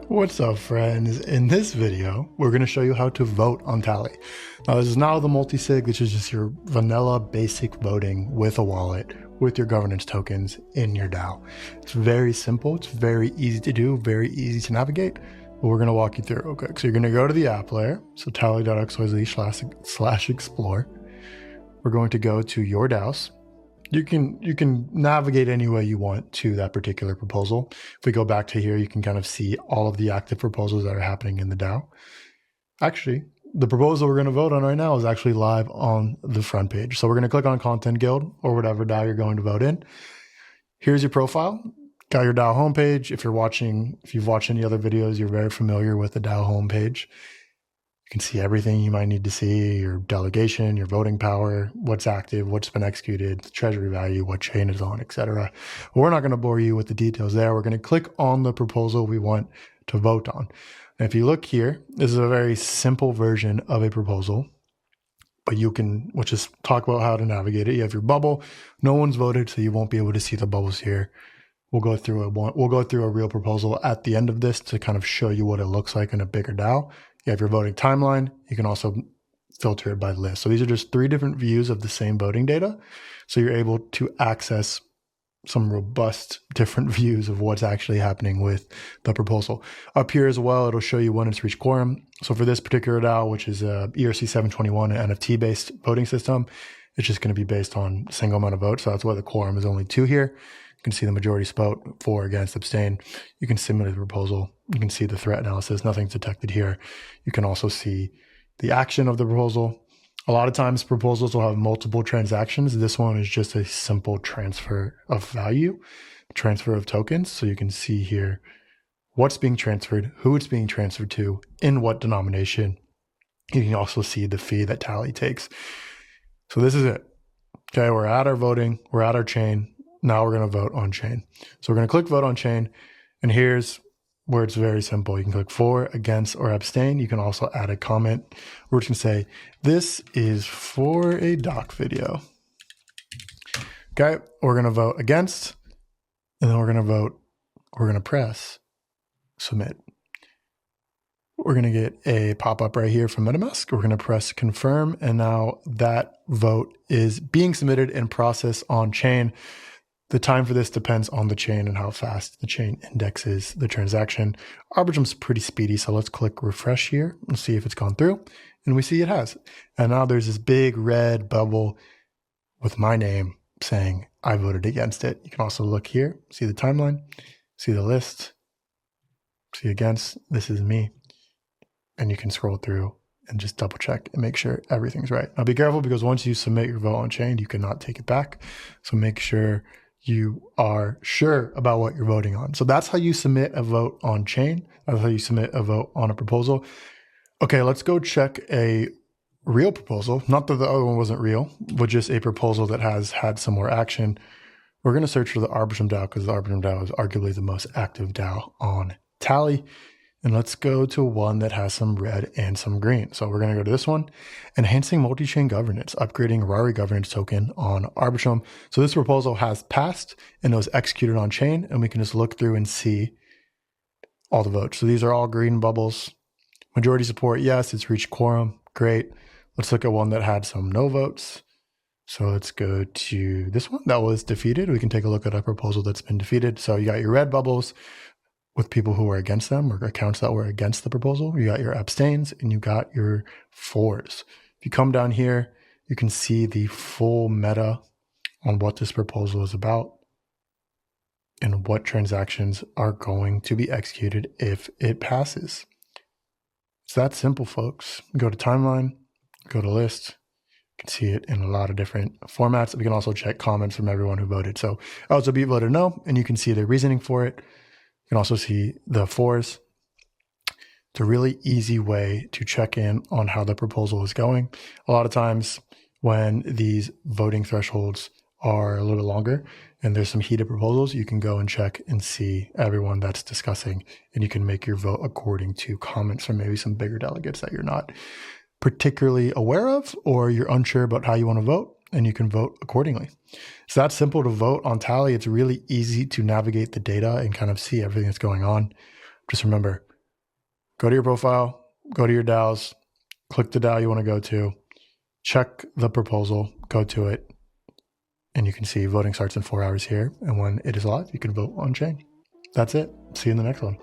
What's up, friends? In this video, we're going to show you how to vote on Tally. Now, this is not the multi-sig, which is just your vanilla basic voting with a wallet, with your governance tokens in your DAO. It's very simple. It's very easy to do, very easy to navigate, but we're going to walk you through real quick. So you're going to go to the app layer, so tally.xyz/explore. We're going to go to your DAOs. You can navigate any way you want to that particular proposal. If we go back to here, you can kind of see all of the active proposals that are happening in the DAO. Actually, the proposal we're going to vote on right now is actually live on the front page. So we're going to click on Content Guild or whatever DAO you're going to vote in. Here's your profile. Got your DAO homepage. If you've watched any other videos, you're very familiar with the DAO homepage. You can see everything you might need to see, your delegation, your voting power, what's active, what's been executed, the treasury value, what chain is on, etc. We're not going to bore you with the details there. We're going to click on the proposal we want to vote on. And if you look here, this is a very simple version of a proposal, but we'll just talk about how to navigate it. You have your bubble. No one's voted, so you won't be able to see the bubbles here. We'll go through a real proposal at the end of this to kind of show you what it looks like in a bigger DAO. You have your voting timeline. You can also filter it by list. So these are just 3 different views of the same voting data. So you're able to access some robust different views of what's actually happening with the proposal. Up here as well, it'll show you when it's reached quorum. So for this particular DAO, which is a ERC 721 and NFT-based voting system, it's just going to be based on single amount of votes. So that's why the quorum is only 2 here. You can see the majority spoke, for, against, abstain. You can simulate the proposal. You can see the threat analysis. Nothing's detected here. You can also see the action of the proposal. A lot of times proposals will have multiple transactions. This one is just a simple transfer of value, transfer of tokens. So you can see here what's being transferred, who it's being transferred to, in what denomination. You can also see the fee that Tally takes. So this is it. Okay, we're at our voting. We're at our chain. Now we're going to vote on chain. So we're going to click vote on chain. And here's where it's very simple. You can click for, against, or abstain. You can also add a comment. We're just going to say, this is for a doc video. Okay, we're going to vote against. And then we're going to press submit. We're going to get a pop-up right here from MetaMask. We're going to press confirm. And now that vote is being submitted in process on chain. The time for this depends on the chain and how fast the chain indexes the transaction. Arbitrum's pretty speedy, so let's click refresh here and see if it's gone through. And we see it has. And now there's this big red bubble with my name saying I voted against it. You can also look here, see the timeline, see the list, see against, this is me. And you can scroll through and just double check and make sure everything's right. Now be careful because once you submit your vote on chain, you cannot take it back. So make sure you are sure about what you're voting on. So that's how you submit a vote on chain. That's how you submit a vote on a proposal. Okay, let's go check a real proposal. Not that the other one wasn't real, but just a proposal that has had some more action. We're going to search for the Arbitrum DAO because the Arbitrum DAO is arguably the most active DAO on Tally. And let's go to one that has some red and some green. So we're going to go to this one, enhancing multi-chain governance, upgrading Rari governance token on Arbitrum. So this proposal has passed and it was executed on chain, and we can just look through and see all the votes. So these are all green bubbles. Majority support, yes, it's reached quorum. Great. Let's look at one that had some no votes. So let's go to this one that was defeated. We can take a look at a proposal that's been defeated. So you got your red bubbles with people who were against them, or accounts that were against the proposal. You got your abstains and you got your fors. If you come down here, you can see the full meta on what this proposal is about and what transactions are going to be executed if it passes. It's that simple, folks. Go to timeline, go to list. You can see it in a lot of different formats. We can also check comments from everyone who voted. So LGB voted no, and you can see the reasoning for it. You can also see the fors. It's a really easy way to check in on how the proposal is going. A lot of times when these voting thresholds are a little longer and there's some heated proposals, you can go and check and see everyone that's discussing, and you can make your vote according to comments from maybe some bigger delegates that you're not particularly aware of, or you're unsure about how you want to vote. and you can vote accordingly. It's that simple to vote on Tally. It's really easy to navigate the data and kind of see everything that's going on. Just remember, go to your profile, go to your DAOs, click the DAO you want to go to, check the proposal, go to it, and you can see voting starts in 4 hours here. And when it is live, you can vote on chain. That's it. See you in the next one.